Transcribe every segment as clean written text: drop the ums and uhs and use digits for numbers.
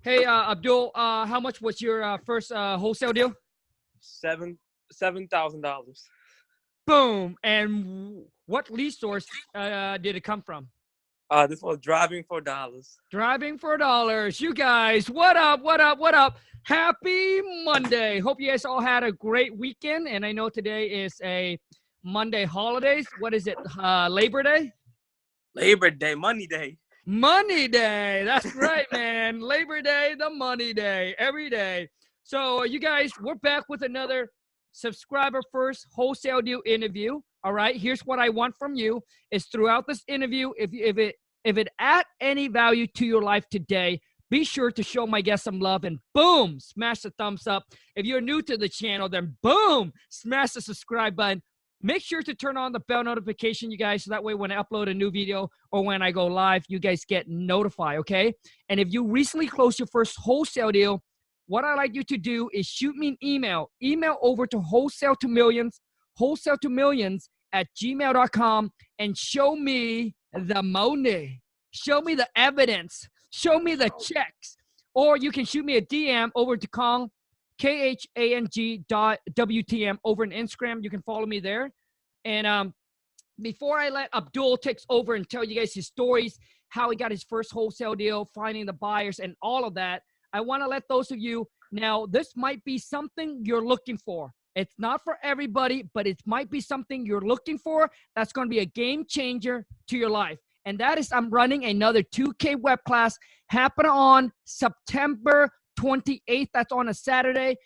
Hey, Abdul, how much was your first wholesale deal? $7,000. Boom. And what lead source did it come from? This was driving for dollars. Driving for dollars. You guys, what up? What up? What up? Happy Monday. Hope you guys all had a great weekend. And I know today is a Monday holidays. What is it? Labor Day? Labor Day, Money Day. Money Day. That's right, man. Labor Day, the money day, every day. So, you guys, we're back with another subscriber first wholesale deal interview. All right. Here's what I want from you: is throughout this interview, if it add any value to your life today, be sure to show my guest some love and boom, smash the thumbs up. If you're new to the channel, then boom, smash the subscribe button. Make sure to turn on the bell notification, you guys, so that way when I upload a new video or when I go live, you guys get notified, okay? And if you recently closed your first wholesale deal, what I'd like you to do is shoot me an email. Email over to wholesale2millions@gmail.com and show me the money. Show me the evidence. Show me the checks. Or you can shoot me a DM over to Khang, KHANG.WTM over on Instagram. You can follow me there. And before I let Abdul takes over and tell you guys his stories, how he got his first wholesale deal, finding the buyers, and all of that, I want to let those of you now. This might be something you're looking for. It's not for everybody, but it might be something you're looking for. That's going to be a game changer to your life. And that is, I'm running another 2K web class happening on September 28th. That's on a Saturday.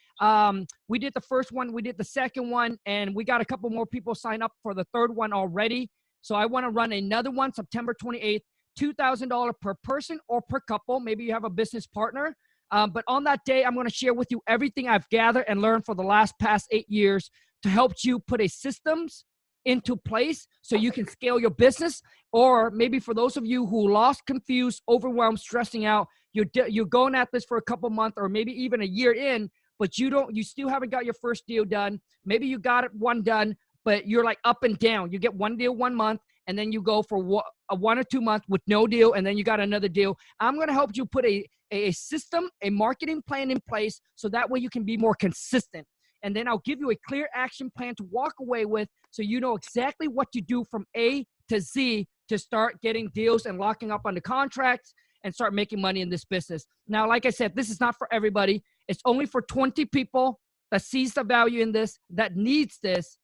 We did the first one, we did the second one, and we got a couple more people sign up for the third one already. So I want to run another one September 28th, $2,000 per person or per couple. Maybe you have a business partner. But on that day, I'm going to share with you everything I've gathered and learned for the past 8 years to help you put a systems into place so you can scale your business. Or maybe for those of you who lost, confused, overwhelmed, stressing out, you're going at this for a couple months or maybe even a year in, but you still haven't got your first deal done. Maybe you got it one done, but you're like up and down. You get one deal 1 month, and then you go for 1 or 2 months with no deal, and then you got another deal. I'm going to help you put a system, a marketing plan in place so that way you can be more consistent. And then I'll give you a clear action plan to walk away with so you know exactly what to do from A to Z to start getting deals and locking up on the contracts and start making money in this business. Now, like I said, this is not for everybody. It's only for 20 people that sees the value in this, that needs this.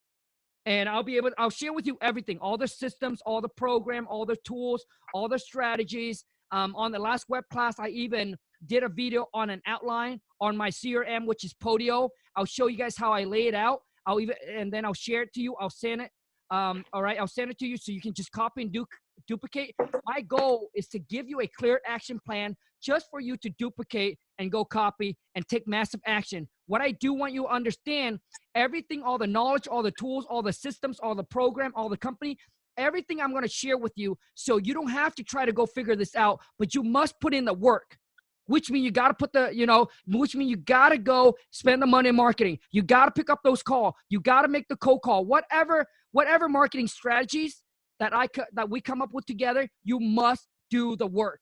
And I'll share with you everything, all the systems, all the program, all the tools, all the strategies. On the last web class, I even did a video on an outline on my CRM, which is Podio. I'll show you guys how I lay it out. And then I'll share it to you. I'll send it. All right, I'll send it to you so you can just copy and duplicate. My goal is to give you a clear action plan just for you to duplicate and go copy and take massive action. What I do want you to understand, everything, all the knowledge, all the tools, all the systems, all the program, all the company, everything I'm going to share with you. So you don't have to try to go figure this out, but you must put in the work. Which means you got to put which means you got to go spend the money in marketing. You got to pick up those calls. You got to make the cold call. Whatever marketing strategies that we come up with together, you must do the work.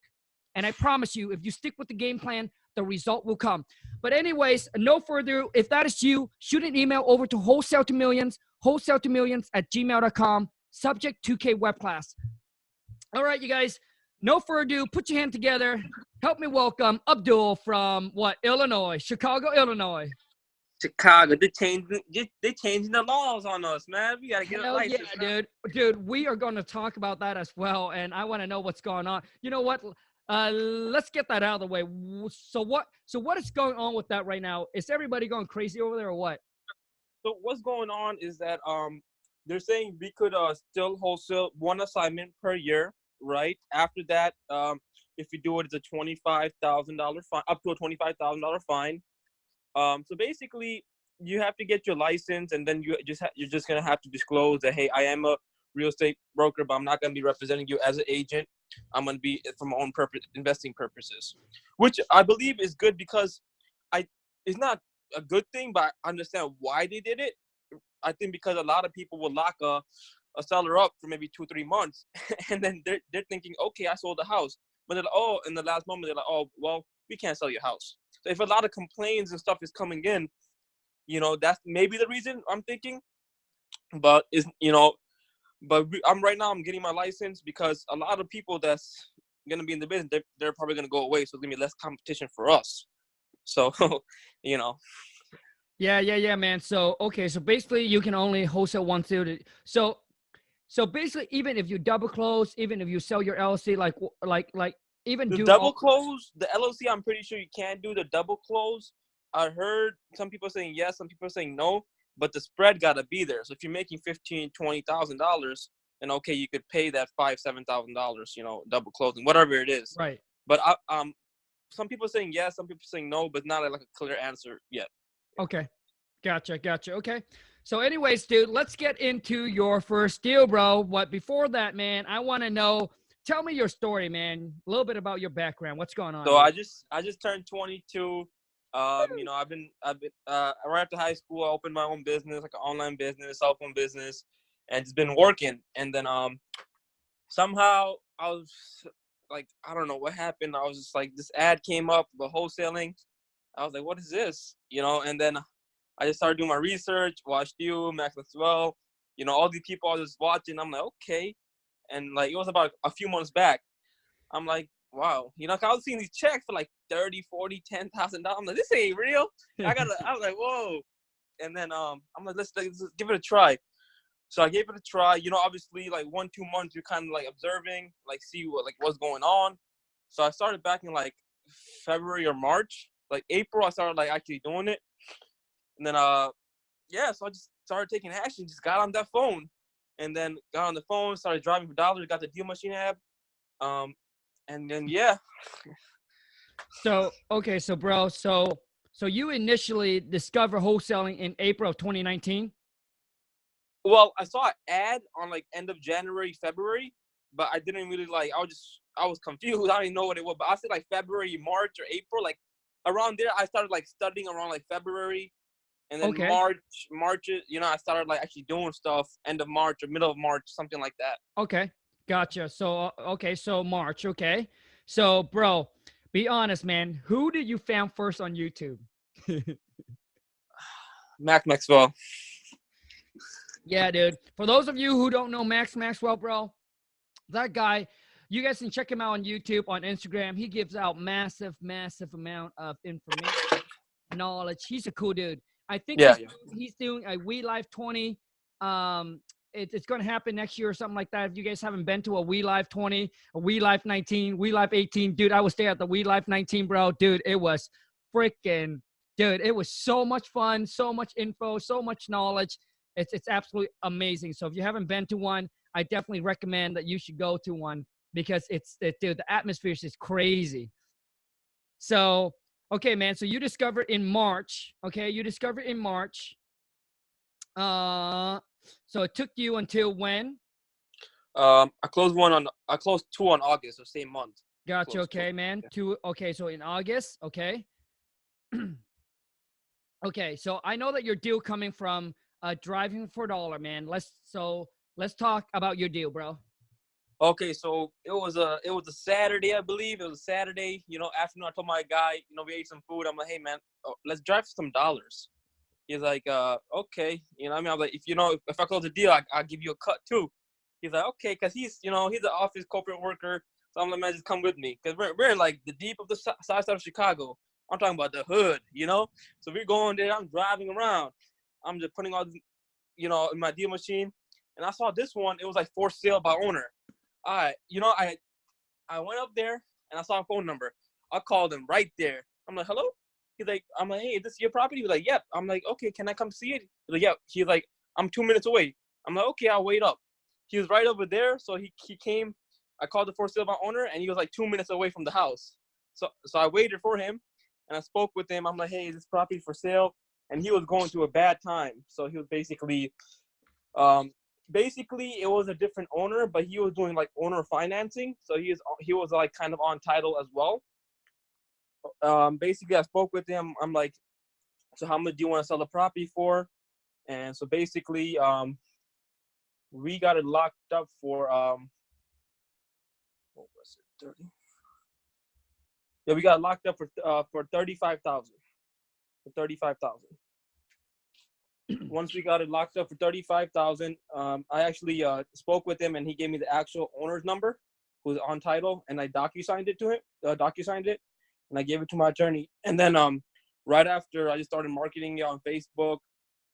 And I promise you, if you stick with the game plan, the result will come. But anyways, no further ado, if that is you, shoot an email over to wholesale2millions@gmail.com, subject 2K web class. All right, you guys, no further ado, put your hand together. Help me welcome Abdul from Illinois, Chicago, Illinois. Chicago, they changing the laws on us, man. We gotta get a license. Yeah, dude, we are going to talk about that as well, and I want to know what's going on. You know what? Let's get that out of the way. So what is going on with that right now? Is everybody going crazy over there or what? So what's going on is that they're saying we could still wholesale one assignment per year, right? After that, if you do it, it's a $25,000 fine, up to a $25,000 fine. So basically, you have to get your license, and then you're just gonna have to disclose that, hey, I am a real estate broker, but I'm not gonna be representing you as an agent. I'm gonna be for my own purpose, investing purposes, which I believe is good because it's not a good thing, but I understand why they did it. I think because a lot of people will lock a seller up for maybe 2-3 months, and then they're thinking, okay, I sold the house. But they're like, oh, in the last moment, they're like, oh, well, we can't sell your house. So if a lot of complaints and stuff is coming in, that's maybe the reason I'm thinking. But I'm right now, I'm getting my license because a lot of people that's going to be in the business, they're probably going to go away. So it's going to be less competition for us. So, Yeah, man. So, okay. So basically you can only wholesale one deal. So basically, even if you double close, even if you sell your LLC, like even the do double all. close, the LLC, I'm pretty sure you can't do the double close. I heard some people saying yes, some people saying no, but the spread got to be there. So if you're making $15,000-$20,000, then okay, you could pay that $5,000-$7,000, double closing, whatever it is. Right. But some people saying yes, some people saying no, but not like a clear answer yet. Okay. Gotcha. Okay. So anyways, dude, let's get into your first deal, bro. What before that, man, I want to know, tell me your story, man. A little bit about your background. What's going on? So dude? I just turned 22. I've been right after high school, I opened my own business, like an online business, cell phone business, and it's been working. And then somehow I was like, I don't know what happened. I was just like, this ad came up about wholesaling. I was like, what is this? And then I just started doing my research, watched you, Max as well. All these people I was just watching. I'm like, okay. And like, it was about a few months back. I'm like, wow. 'Cause I was seeing these checks for like 30, 40, $10,000. I'm like, this ain't real. I was like, whoa. And then I'm like, let's give it a try. So I gave it a try. Obviously, like 1-2 months, you're kind of like observing, like see what's going on. So I started back in like February or March. Like April, I started like actually doing it. And then so I just started taking action. Just got on that phone, and then got on the phone, started driving for dollars. Got the Deal Machine app, and then So okay, so bro, so you initially discovered wholesaling in April of 2019. Well, I saw an ad on like end of January, February, but I didn't really like. I was confused. I didn't know what it was. But I said like February, March, or April, like around there. I started like studying around like February, and then Okay. March. I started like actually doing stuff end of March or middle of March, something like that. Okay. Gotcha. So okay, so March. Okay. So bro, be honest, man. Who did you found first on YouTube? Maxwell. Yeah, dude. For those of you who don't know Maxwell, bro, that guy, you guys can check him out on YouTube, on Instagram. He gives out massive amount of information, knowledge. He's a cool dude. I think he's doing a We Life 20. It's going to happen next year or something like that. If you guys haven't been to a We Life 20, a We Life 19, We Life 18, dude, I was there at the We Life 19, bro. Dude, it was freaking, dude, it was so much fun, so much info, so much knowledge. It's absolutely amazing. So if you haven't been to one, I definitely recommend that you should go to one because dude, the atmosphere is just crazy. So, okay, man. So you discovered in March. Okay, you discovered in March. So it took you until when? I closed two on August, the same month. Gotcha. Okay, man. Okay, so in August. Okay. Okay, so I know that your deal coming from driving for $1, man. Let's talk about your deal, bro. Okay, so it was a Saturday, I believe. It was a Saturday, afternoon. I told my guy, we ate some food. I'm like, hey man, let's drive for some dollars. He's like, okay. I was like, if I close the deal, I'll give you a cut too. He's like, okay, because he's an office corporate worker. So I'm like, man, just come with me. Because we're in like the deep of the south side of Chicago. I'm talking about the hood, So we're going there. I'm driving around. I'm just putting all, in my deal machine. And I saw this one. It was like for sale by owner. All right. I went up there and I saw a phone number. I called him right there. I'm like, hello? I'm like, hey, is this your property? He's like, yep. I'm like, okay, can I come see it? He's like, yep. He's like, I'm 2 minutes away. I'm like, okay, I'll wait up. He was right over there. So he came. I called the for sale by owner and he was like 2 minutes away from the house. So I waited for him and I spoke with him. I'm like, hey, is this property for sale? And he was going through a bad time. So he was basically it was a different owner, but he was doing like owner financing. So he was like kind of on title as well. Basically I spoke with him. I'm like, so how much do you want to sell the property for? And so basically we got it locked up for what was it, 30? Yeah, we got locked up for 35,000. For 35,000. Once we got it locked up for 35,000, I actually spoke with him, and he gave me the actual owner's number, who's on title, and I docu-signed it to him. Docu-signed it, and I gave it to my attorney. And then right after, I just started marketing it on Facebook,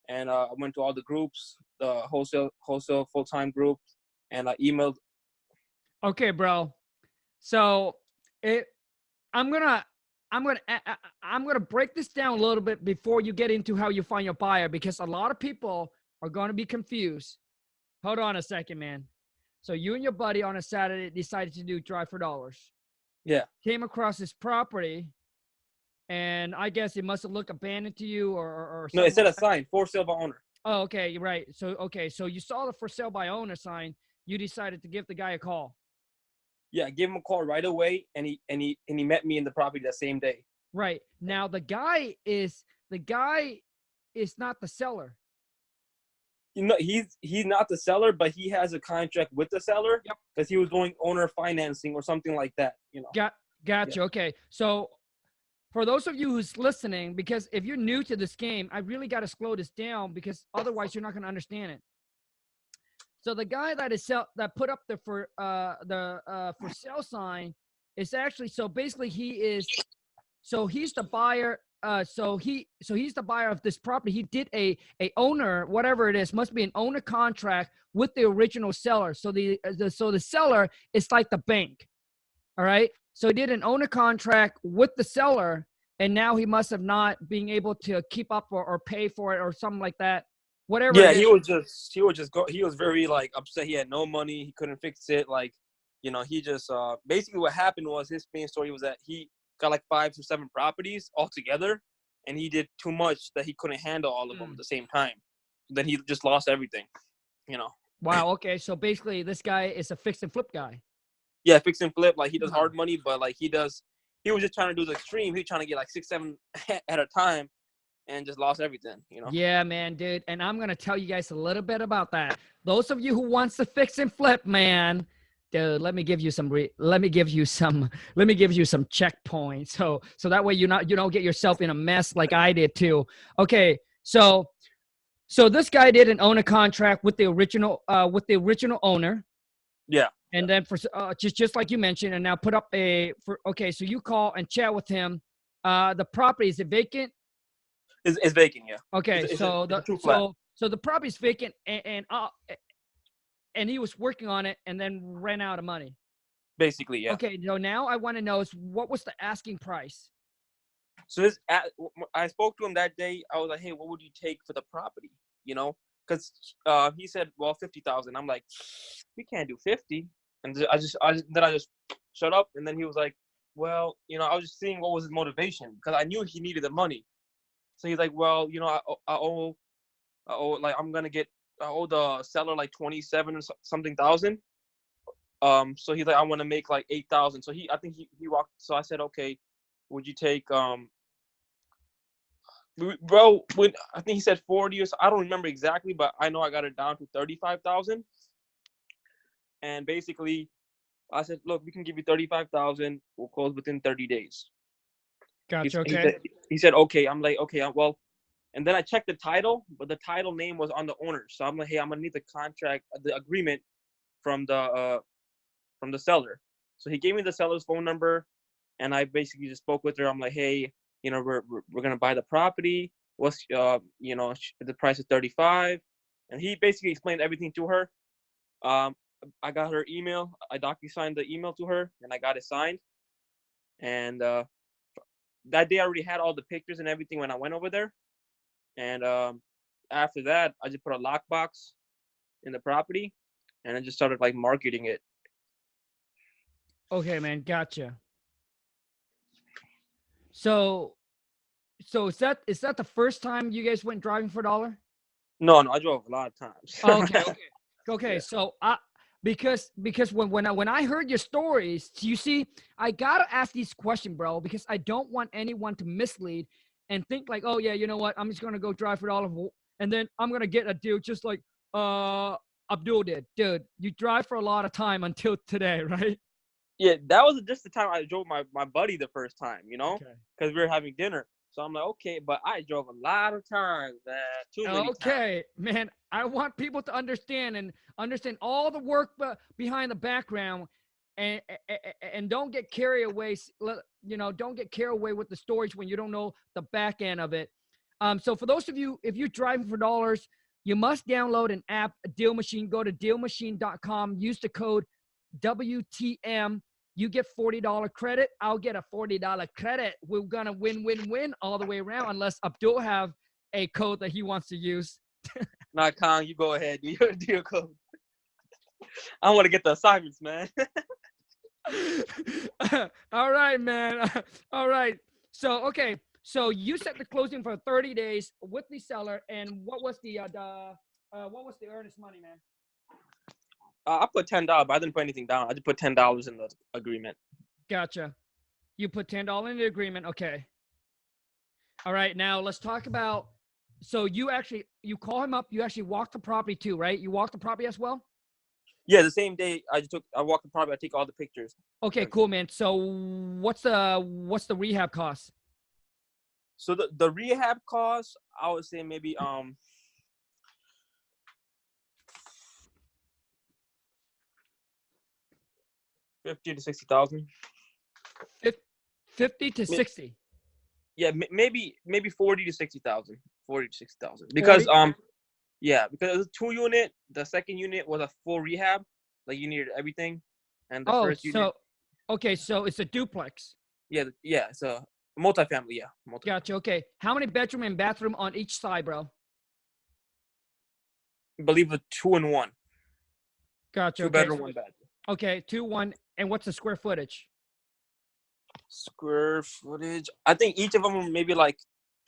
and I went to all the groups, the wholesale full-time group, and I emailed. Okay, bro. So I'm gonna I'm gonna break this down a little bit before you get into how you find your buyer, because a lot of people are gonna be confused. Hold on a second, man. So you and your buddy on a Saturday decided to do drive for dollars. Yeah. Came across this property, and I guess it must have looked abandoned to you, or No, something. it said a sign, for sale by owner. Oh, okay, you're right. So you saw the for sale by owner sign. You decided to give the guy a call. Yeah, I gave him a call right away, and he met me in the property that same day. Right. Now the guy is not the seller. You know, he's not the seller, but he has a contract with the seller because he was doing owner financing or something like that. You know. Gotcha. Yeah. Okay. So for those of you who's listening, because if you're new to this game, I really got to slow this down, because otherwise you're not going to understand it. So the guy that put up the for sale sign is actually, so basically he's the buyer. He's the buyer of this property. He did a owner, whatever it is, must be an owner contract with the original seller. So the seller is like the bank. All right. So he did an owner contract with the seller, and now he must have not being able to keep up or pay for it or something like that. Whatever. Yeah, he was very like upset. He had no money. He couldn't fix it. Like, you know, he just basically what happened was, his main story was that he got like 5 to 7 properties all together, and he did too much that he couldn't handle all of them at the same time. Then he just lost everything, you know. Wow. Okay. So basically, this guy is a fix and flip guy. Yeah, fix and flip. Like, he does hard money, but like he was just trying to do the extreme. He was trying to get like 6, 7 at a time, and just lost everything, you know. Yeah, man, dude. And I'm gonna tell you guys a little bit about that. Those of you who wants to fix and flip, man, dude, let me give you some checkpoints. So that way you don't get yourself in a mess like I did too. Okay, so this guy didn't own a contract with the original owner. Yeah. And then for just like you mentioned, and now put up so you call and chat with him. The property, is it vacant? It's vacant, yeah. Okay, it's so the property's vacant, and he was working on it and then ran out of money. Basically, yeah. Okay, so now I want to know is what was the asking price? So I spoke to him that day. I was like, hey, what would you take for the property? You know, because he said, well, 50,000. I'm like, we can't do 50. And I just shut up. And then he was like, well, you know, I was just seeing what was his motivation, because I knew he needed the money. So he's like, well, you know, I owe like I owe the seller like 27 or something thousand. So he's like, I want to make like 8,000. So I think he walked. So I said, okay, would you take bro? I think he said 40 or so. I don't remember exactly, but I know I got it down to 35,000. And basically, I said, look, we can give you 35,000. We'll close within 30 days. Gotcha. Okay. He said, okay. I'm like, okay, well, and then I checked the title, but the title name was on the owner. So I'm like, hey, I'm gonna need the agreement from the seller. So he gave me the seller's phone number, and I basically just spoke with her. I'm like, hey, you know, we're gonna buy the property. What's you know, the price is 35, and he basically explained everything to her. I got her email. I docu-signed the email to her, and I got it signed. And that day I already had all the pictures and everything when I went over there. And after that, I just put a lockbox in the property, and I just started like marketing it. Okay, man, gotcha. So is that the first time you guys went driving for $1? No, I drove a lot of times. Okay. Yeah. So because when I heard your stories, you see, I gotta ask these questions, bro, because I don't want anyone to mislead and think like, oh yeah, you know what, I'm just gonna go drive for $1, and then I'm gonna get a deal just like Abdul did. Dude, you drive for a lot of time until today, right? Yeah, that was just the time I drove my buddy the first time, Okay. because we were having dinner. So I'm like, okay, but I drove a lot of times, man, too many times. Okay, man. I want people to understand all the work behind the background, and don't get carried away. Don't get carried away with the stories when you don't know the back end of it. So for those of you, if you're driving for dollars, you must download an app, a Deal Machine. Go to dealmachine.com. Use the code WTM. You get $40 credit. I'll get a $40 credit. We're gonna win all the way around, unless Abdul have a code that he wants to use. Nah, Khang, you go ahead. Do your code. I want to get the assignments, man. All right, man. All right. So, okay. So you set the closing for 30 days with the seller, and what was the earnest money, man? I put $10, but I didn't put anything down. I just put $10 in the agreement. Gotcha. You put $10 in the agreement. Okay. All right. Now let's talk about. So you call him up. You actually walk the property too, right? You walk the property as well. Yeah, the same day I walked the property. I take all the pictures. Okay, cool, man. So what's the rehab cost? So the rehab cost, I would say maybe 50 to 60,000. 50 to 60. Yeah, maybe 40 to 60,000. 40 to 60,000. Because 40? yeah, because it was a 2-unit. The second unit was a full rehab, like you needed everything, and the first unit. Okay, so it's a duplex. Yeah, it's a multifamily. Yeah, Gotcha. Okay, how many bedroom and bathroom on each side, bro? I believe a 2-in-1. Gotcha. 2-bedroom, 1 bath. Okay, 2-1, and what's the square footage? Square footage. I think each of them were maybe like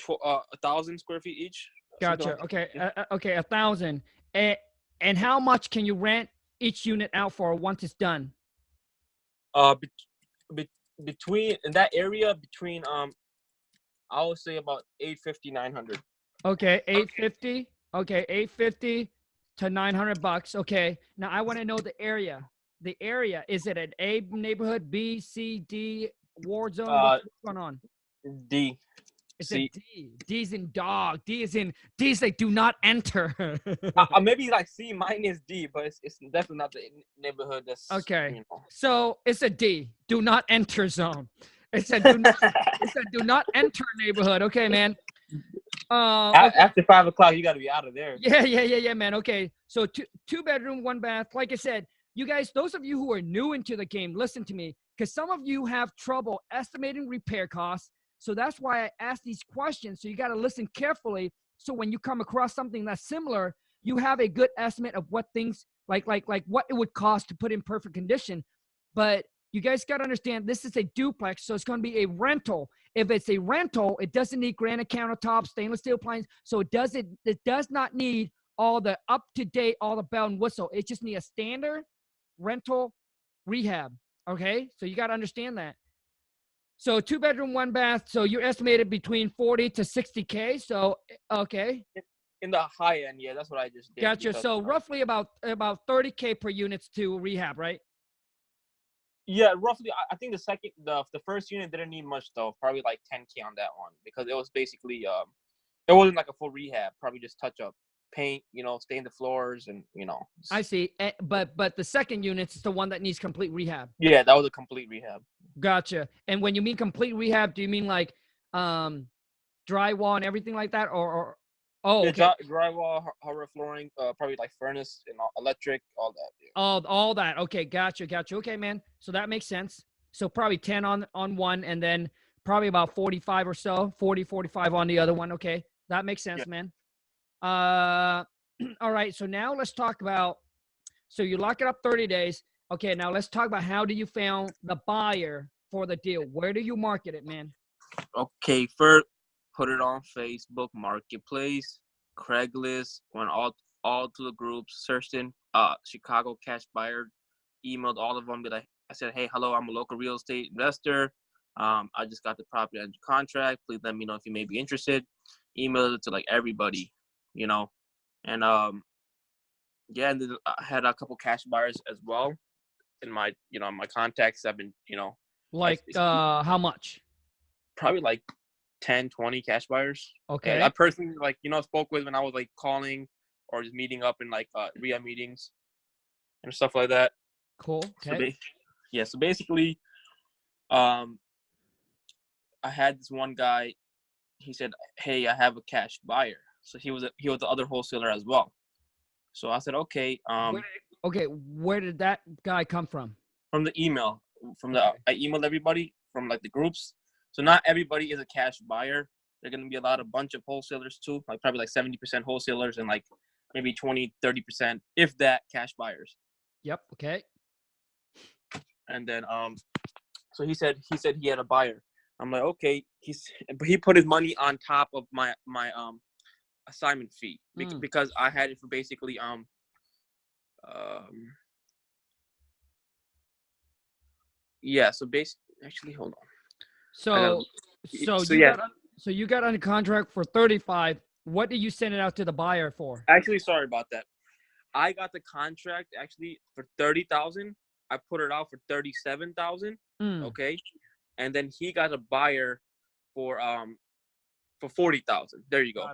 1,000 square feet each. Gotcha. Like okay, okay, 1,000. And how much can you rent each unit out for once it's done? Between in that area between I would say about 850, 900. Okay, 850. Okay, 850 to $900. Okay, now I want to know the area. The area, is it an A neighborhood, B, C, D, ward zone? What's going on? D. It's C. a D. D's in dog. D's like do not enter. Maybe like C minus D, but it's definitely not the neighborhood that's okay. So it's a D. Do not enter zone. It's a do not enter neighborhood. Okay, man. Okay. After 5 o'clock, you got to be out of there. Yeah, man. Okay, so two bedroom, 1 bath. Like I said, you guys, those of you who are new into the game, listen to me, because some of you have trouble estimating repair costs. So that's why I ask these questions. So you got to listen carefully. So when you come across something that's similar, you have a good estimate of what things like what it would cost to put in perfect condition. But you guys got to understand, this is a duplex, so it's going to be a rental. If it's a rental, it doesn't need granite countertops, stainless steel appliances. So it does not need all the up-to-date, all the bell and whistle. It just needs a standard rental rehab. Okay, so you got to understand that. So 2 bedroom, 1 bath. So you're estimated between 40 to 60K. So okay. In the high end, yeah, that's what I just did. Gotcha. So roughly about 30K per units to rehab, right? Yeah, roughly. I think the first unit didn't need much though. Probably like 10K on that one, because it was basically it wasn't like a full rehab. Probably just touch up, paint, stain the floors, and I see. But the second unit is the one that needs complete rehab. Yeah, that was a complete rehab. Gotcha. And when you mean complete rehab, do you mean like drywall and everything like that, or oh, yeah, okay. Drywall, hardwood flooring, probably like furnace and electric, all that. Yeah. All that. Okay, gotcha. Okay, man. So that makes sense. So probably 10 on one, and then probably about 45 or so, 40, 45 on the other one. Okay, that makes sense, yeah. Man. All right. So now let's talk about. So you lock it up 30 days. Okay, now let's talk about how do you found the buyer for the deal? Where do you market it, man? Okay, first put it on Facebook Marketplace, Craigslist, went all to the groups, searched in Chicago cash buyer, emailed all of them. I said, hey, hello, I'm a local real estate investor. I just got the property under contract. Please let me know if you may be interested. Emailed it to like everybody, and yeah, and then I had a couple cash buyers as well. my contacts. I've been, Like how much? probably like 10, 20 cash buyers. Okay. I personally spoke with when I was like calling or just meeting up in like rehab meetings and stuff like that. Cool. Okay. So basically, I had this one guy. He said, "Hey, I have a cash buyer." So he was the other wholesaler as well. So I said, "Okay." Where did that guy come from? From the email, I emailed everybody from like the groups. So not everybody is a cash buyer. There're gonna be a bunch of wholesalers too, like probably like 70% wholesalers and like maybe 20, 30%, if that, cash buyers. Yep. Okay. And then so he said he had a buyer. I'm like, okay. But he put his money on top of my assignment fee because I had it for basically yeah. So basically, actually, hold on. So you got under contract for 35. What did you send it out to the buyer for? Actually, sorry about that. I got the contract actually for 30,000. I put it out for 37,000. Okay, and then he got a buyer for 40,000. There you go.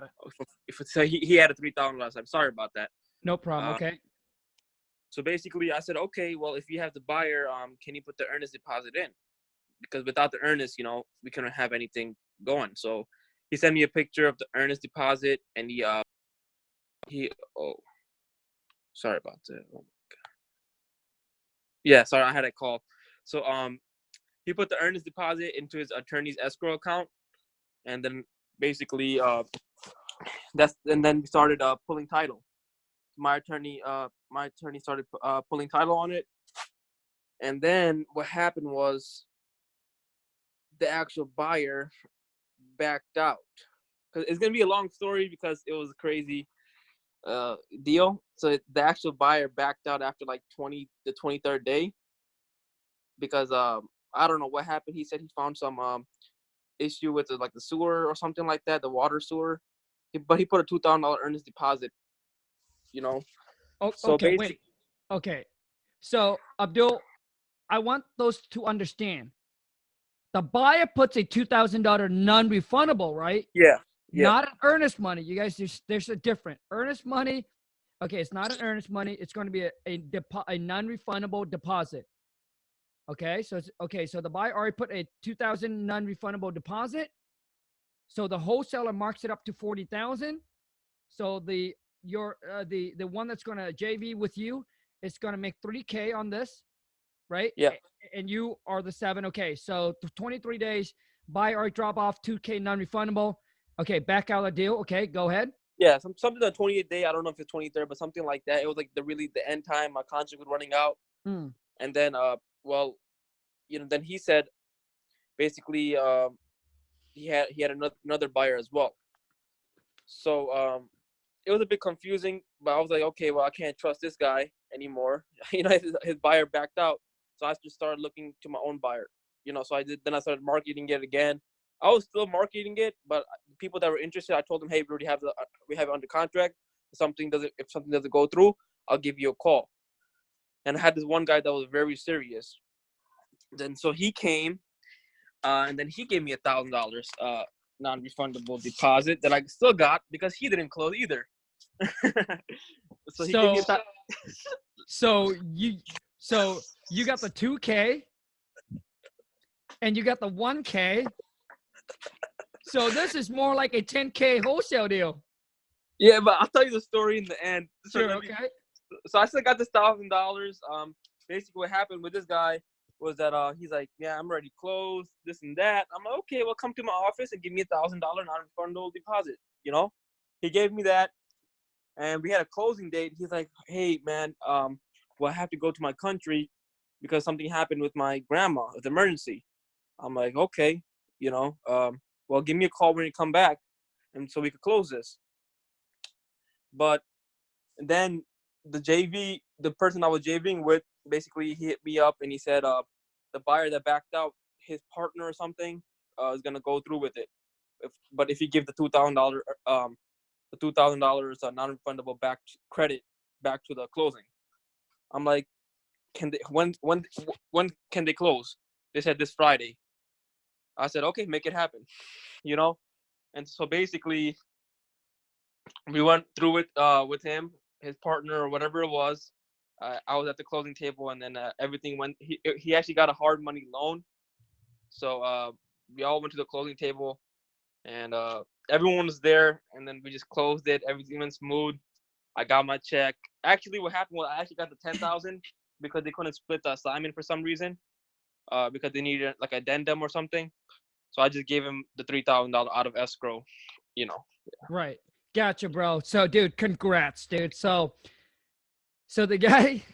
So he had a 3,000 last time. Sorry about that. No problem. Okay. So basically, I said, okay, well, if you have the buyer, can you put the earnest deposit in? Because without the earnest, we couldn't have anything going. So he sent me a picture of the earnest deposit, and sorry about that. Oh my God. Yeah, sorry, I had a call. So he put the earnest deposit into his attorney's escrow account, and then basically and then we started pulling title. My attorney started pulling title on it, and then what happened was the actual buyer backed out. Because it's gonna be a long story because it was a crazy deal. So the actual buyer backed out after like the 23rd day because I don't know what happened. He said he found some issue with the sewer or something like that, the water sewer. But he put a $2,000 earnest deposit. Oh, So okay, wait. Okay, so Abdul, I want those to understand. The buyer puts a $2,000 non-refundable, right? Yeah. Not an earnest money. You guys, there's a different earnest money. Okay, it's not an earnest money. It's going to be a non-refundable deposit. Okay, so so the buyer already put a $2,000 non-refundable deposit. So the wholesaler marks it up to 40,000. So the one that's going to JV with you is going to make $3K on this, right? Yeah. And you are the 7. Okay, so 23 days, buyer already drop off $2K non-refundable. Okay, back out of the deal. Okay, go ahead. Yeah, something on 28th day. I don't know if it's 23rd, but something like that. It was like the end time. My contract was running out, and then then he said basically he had another buyer as well. So it was a bit confusing, but I was like, okay, well, I can't trust this guy anymore. His buyer backed out, so I just started looking to my own buyer. So I started marketing it again. I was still marketing it, but people that were interested, I told them, hey, we have it under contract. If something doesn't go through, I'll give you a call. And I had this one guy that was very serious. Then so he came, and then he gave me $1,000 non-refundable deposit that I still got because he didn't close either. So he gave me so you got the 2K and you got the 1K. So this is more like a 10K wholesale deal. Yeah, but I'll tell you the story in the end. Sure. Okay. So I still got this $1,000. Basically what happened with this guy was that he's like, yeah, I'm already closed, this and that. I'm like, okay, well, come to my office and give me $1,000 non-refundable deposit. He gave me that, and we had a closing date. He's like, hey, man, well, I have to go to my country because something happened with my grandma, with emergency. I'm like, okay, well, give me a call when you come back, and so we could close this. But then the person I was JVing with, basically he hit me up and he said, the buyer that backed out, his partner or something, is gonna go through with it. But if you give the $2,000, non-refundable credit back to the closing. I'm like, can they when can they close? They said this Friday. I said, okay, make it happen, you know. And so basically, we went through it with him, his partner, or whatever it was. I was at the closing table, and then everything went. He actually got a hard money loan, so we all went to the closing table, and everyone was there, and then we just closed it. Everything went smooth. I got my check. Actually, what happened was I actually got the 10,000 because they couldn't split the assignment for some reason, because they needed like addendum or something. So I just gave him the $3,000 out of escrow, you know. Right. Gotcha, bro. So, dude, congrats, dude. So the guy,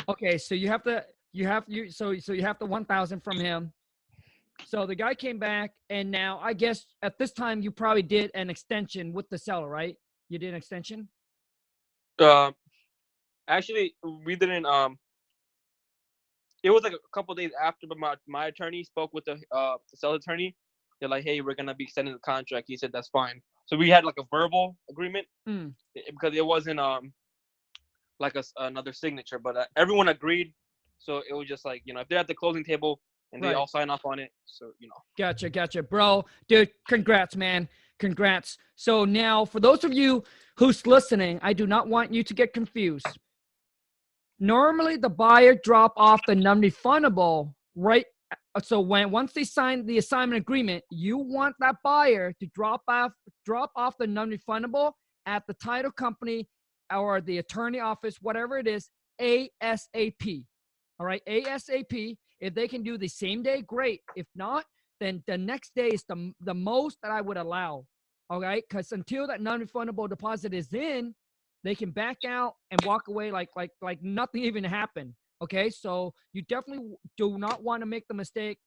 okay, so you have the 1,000 from him. So the guy came back, and now I guess at this time you probably did an extension with the seller, right? You did an extension? Actually, we didn't. It was like a couple days after, but my attorney spoke with the seller attorney. They're like, "Hey, we're gonna be extending the contract." He said, "That's fine." So we had like a verbal agreement because it wasn't like another signature, but everyone agreed. So it was just like, if they're at the closing table and they all sign off on it, so Gotcha, bro. Dude, congrats, man. Congrats. So now, for those of you who's listening, I do not want you to get confused. Normally, the buyer drop off the non-refundable, right? So once they sign the assignment agreement, you want that buyer to drop off the non-refundable at the title company or the attorney office, whatever it is, ASAP. All right, ASAP. If they can do the same day, great. If not, then the next day is the most that I would allow. All right, because until that non-refundable deposit is in, they can back out and walk away like nothing even happened. Okay, so you definitely do not want to make the mistake.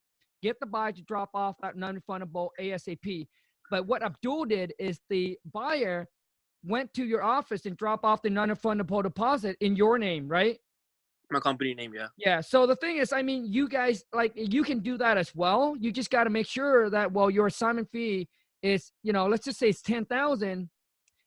Get the buyer to drop off that non-refundable ASAP. But what Abdul did is the buyer went to your office and dropped off the non-refundable deposit in your name, right? my company name, yeah. Yeah. So the thing is, I mean, you guys, like, you can do that as well. You just got to make sure that, well, your assignment fee is, let's just say it's 10,000,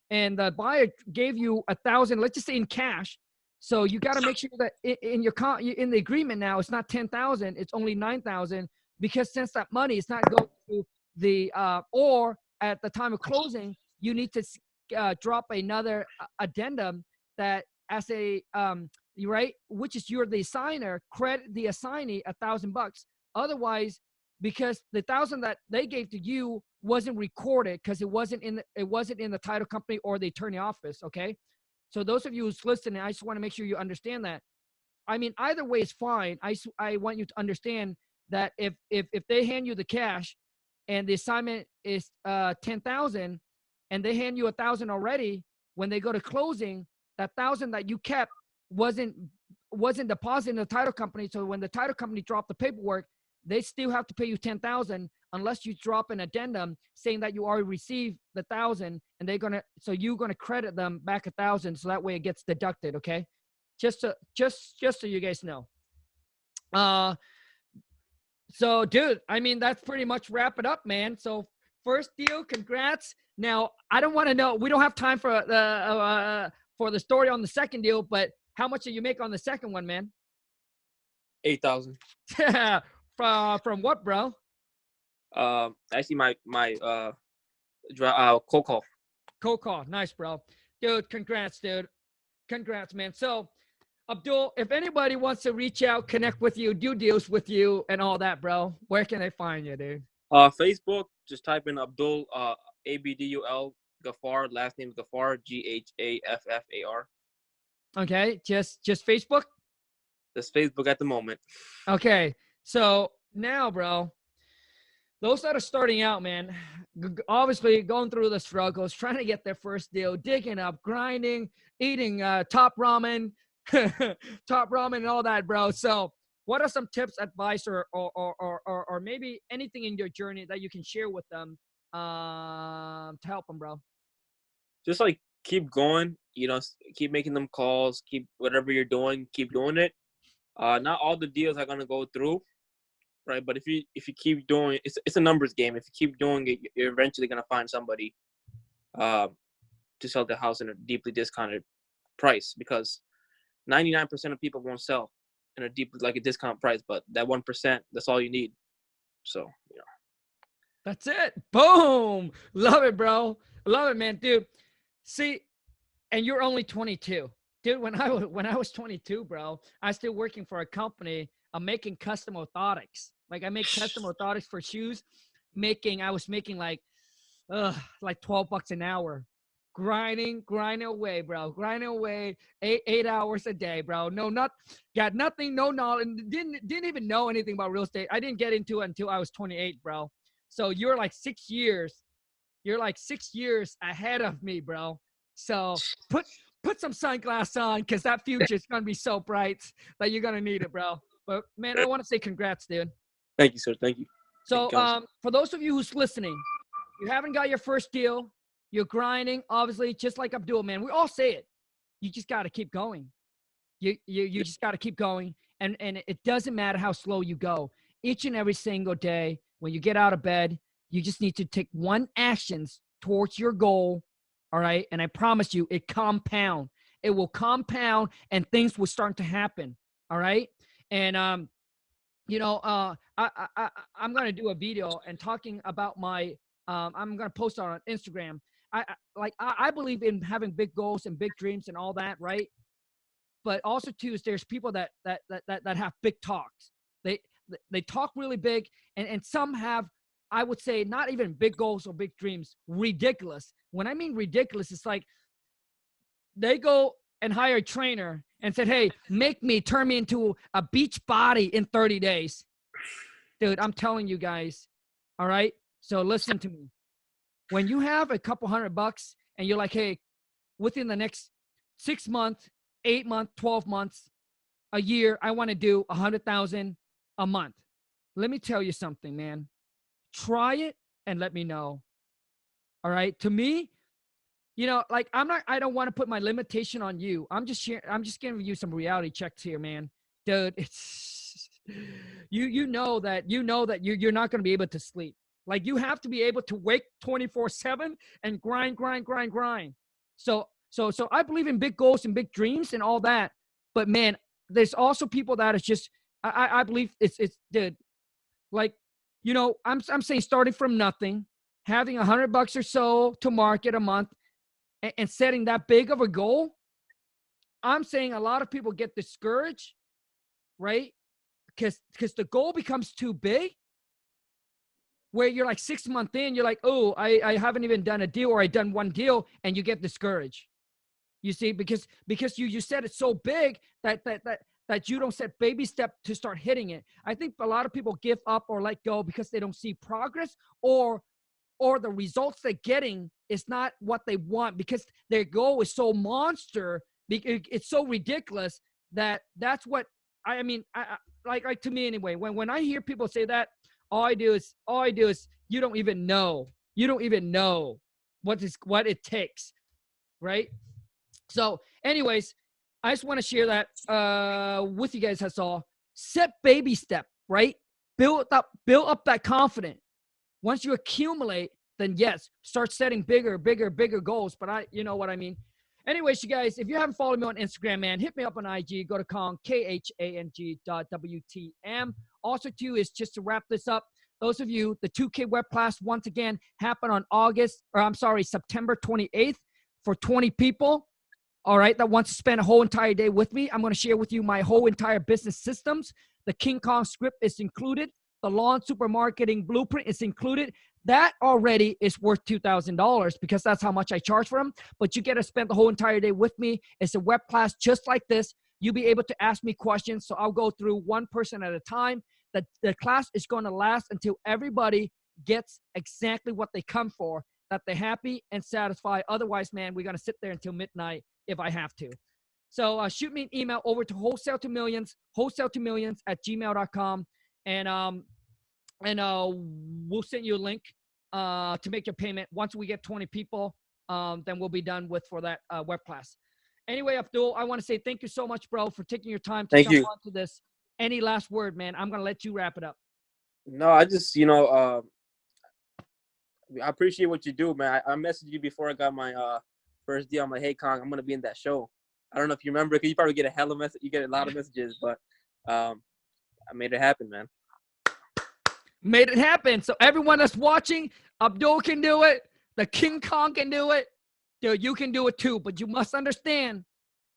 and the buyer gave you 1,000, let's just say in cash. So you got to make sure that in the agreement now, it's not 10,000, it's only 9,000, because since that money is not going to the or at the time of closing, you need to drop another addendum that as a right, which is you're the assigner, credit the assignee $1,000. Otherwise, because the 1,000 that they gave to you wasn't recorded because it wasn't in the title company or the attorney office. Okay, so those of you who's listening, I just want to make sure you understand that. I mean, either way is fine. I want you to understand that if they hand you the cash and the assignment is 10,000 and they hand you 1,000 already, when they go to closing, that 1,000 that you kept wasn't deposited in the title company. So when the title company dropped the paperwork, they still have to pay you 10,000 unless you drop an addendum saying that you already received the 1,000, and you're gonna credit them back 1,000, so that way it gets deducted. Okay, just so you guys know. So dude, I mean, that's pretty much wrap it up, man. So first deal, congrats. Now I don't want to know. We don't have time for the story on the second deal, but how much did you make on the second one, man? 8,000. From what, bro? Actually, my cold call. Cold call. Nice, bro. Dude, congrats, dude. Congrats, man. So, Abdul, if anybody wants to reach out, connect with you, do deals with you, and all that, bro, where can they find you, dude? Facebook, just type in Abdul, Abdul Ghaffar, last name Ghaffar, Ghaffar. Okay, just Facebook? That's Facebook at the moment. Okay, so now, bro, those that are starting out, man, obviously going through the struggles, trying to get their first deal, digging up, grinding, eating top ramen, and all that, bro. So what are some tips, advice, or maybe anything in your journey that you can share with them to help them, bro? Just like keep going, keep making them calls, keep whatever you're doing, keep doing it. Not all the deals are gonna go through, right? But if you keep doing it, it's a numbers game. If you keep doing it, you're eventually gonna find somebody to sell the house in a deeply discounted price, because 99% of people won't sell. in a deep, like a discount price, but that 1%, that's all you need. So, you know. That's it. Boom. Love it, bro. Love it, man. Dude, see, and you're only 22. Dude, when I was 22, bro, I was still working for a company. I'm making custom orthotics. Like I make custom orthotics for shoes. I was making like 12 bucks an hour. Grinding away, bro. Grinding away 8 hours a day, bro. Got nothing, no knowledge. Didn't even know anything about real estate. I didn't get into it until I was 28, bro. So you're like 6 years. You're like 6 years ahead of me, bro. So put some sunglasses on, because that future is gonna be so bright that you're gonna need it, bro. But man, I want to say congrats, dude. Thank you, sir. Thank you. So for those of you who's listening, you haven't got your first deal, you're grinding, obviously, just like Abdul, man. We all say it. You just got to keep going. You just got to keep going. And it doesn't matter how slow you go. Each and every single day, when you get out of bed, you just need to take one actions towards your goal. All right. And I promise you, it compound. It will compound and things will start to happen. All right. And, I'm going to do a video and talking about I'm going to post on Instagram. I believe in having big goals and big dreams and all that. Right. But also too, is there's people that have big talks. They talk really big, and some have, I would say, not even big goals or big dreams, ridiculous. When I mean ridiculous, it's like they go and hire a trainer and said, hey, turn me into a beach body in 30 days. Dude, I'm telling you guys. All right. So listen to me. When you have a couple $100 and you're like, hey, within the next 6 months, 8 months, 12 months, a year, I want to do 100,000 a month. Let me tell you something, man. Try it and let me know. All right. To me, like I don't want to put my limitation on you. I'm just giving you some reality checks here, man. Dude, it's you know that you're not going to be able to sleep. Like you have to be able to wake 24/7 and grind. So I believe in big goals and big dreams and all that. But man, there's also people that is just I believe it's dude, like, I'm saying starting from nothing, having $100 or so to market a month, and setting that big of a goal. I'm saying a lot of people get discouraged, right? Because the goal becomes too big, where you're like 6 months in, you're like, oh, I haven't even done a deal, or I done one deal, and you get discouraged. You see, because you set it so big that you don't set baby step to start hitting it. I think a lot of people give up or let go because they don't see progress, or the results they're getting is not what they want, because their goal is so monster. It's so ridiculous that's what I mean. Like to me anyway, when I hear people say that, all I do is you don't even know what it takes, right? So anyways, I just want to share that with you guys. That's all. Set baby step, right? Build up that confidence. Once you accumulate, then yes, start setting bigger goals. But you know what I mean. Anyways, you guys, if you haven't followed me on Instagram, man, hit me up on IG. Go to Khang, KHANG.WTM. Also, too, is just to wrap this up. Those of you, the 2K web class, once again, happen on September 28th for 20 people. All right, that wants to spend a whole entire day with me. I'm going to share with you my whole entire business systems. The King Kong script is included. The Lawn Supermarketing Blueprint is included. That already is worth $2,000 because that's how much I charge for them. But you get to spend the whole entire day with me. It's a web class just like this. You'll be able to ask me questions. So I'll go through one person at a time. The class is going to last until everybody gets exactly what they come for, that they're happy and satisfied. Otherwise, man, we're going to sit there until midnight if I have to. So shoot me an email over to wholesale2millions@gmail.com. And we'll send you a link to make your payment. Once we get 20 people, then we'll be done for that web class. Anyway, Abdul, I want to say thank you so much, bro, for taking your time to jump onto this. Any last word, man? I'm going to let you wrap it up. No, I just, I appreciate what you do, man. I messaged you before I got my first deal. I'm like, hey, Khang, I'm going to be in that show. I don't know if you remember, because you probably get a lot of messages, but I made it happen, man. Made it happen. So everyone that's watching, Abdul can do it. The King Kong can do it. Dude, you can do it too. But you must understand,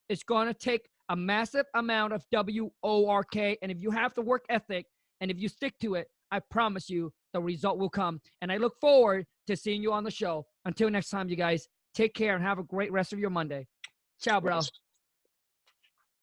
it's going to take a massive amount of work. And if you have the work ethic and if you stick to it, I promise you the result will come. And I look forward to seeing you on the show. Until next time, you guys, take care and have a great rest of your Monday. Ciao, bro.